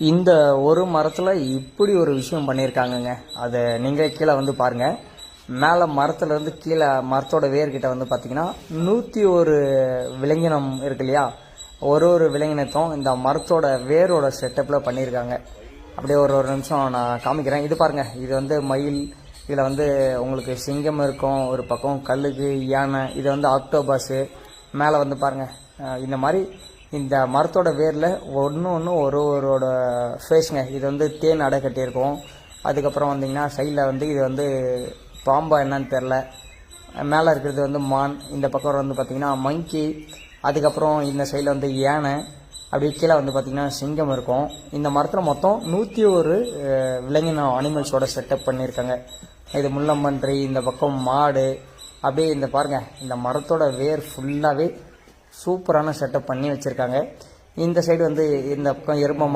இந்த ஒரு மரத்தில் இப்படி ஒரு விஷயம் பண்ணியிருக்காங்கங்க. அதை நீங்கள் கீழே வந்து பாருங்கள். மேலே மரத்துலேருந்து கீழே மரத்தோட வேர்கிட்ட வந்து பார்த்தீங்கன்னா 101 விலங்கினம் இருக்கு இல்லையா, ஒரு விலங்கினத்தும் இந்த மரத்தோட வேரோட செட்டப்பில் பண்ணியிருக்காங்க. அப்படியே ஒரு நிமிஷம் நான் காமிக்கிறேன். இது பாருங்கள், இது வந்து மயில், இதில் வந்து உங்களுக்கு சிங்கம் இருக்கும், ஒரு பக்கம் கழுகு, யானை, இது வந்து ஆக்டோபஸு. மேலே வந்து பாருங்கள், இந்த மாதிரி இந்த மரத்தோட வேரில் ஒன்று ஒருவரோட ஃபேஸுங்க. இது வந்து தேன் அடை கட்டியிருக்கும். அதுக்கப்புறம் வந்திங்கன்னா சைடில் வந்து இது வந்து பாம்பா என்னன்னு தெரில. மேலே இருக்கிறது வந்து மான், இந்த பக்கம் வந்து பார்த்திங்கன்னா மங்கி, அதுக்கப்புறம் இந்த சைடில் வந்து யானை, அப்படி கீழே வந்து பார்த்திங்கன்னா சிங்கம் இருக்கும். இந்த மரத்தில் மொத்தம் 101 விலங்கின அனிமல்ஸோட செட்டப் பண்ணியிருக்காங்க. இது முள்ளம்பன்றி, இந்த பக்கம் மாடு, அப்படியே இந்த பாருங்கள், இந்த மரத்தோட வேர் ஃபுல்லாகவே சூப்பரான செட்டப் பண்ணி வச்சுருக்காங்க. இந்த சைடு வந்து இந்த பக்கம் எருமை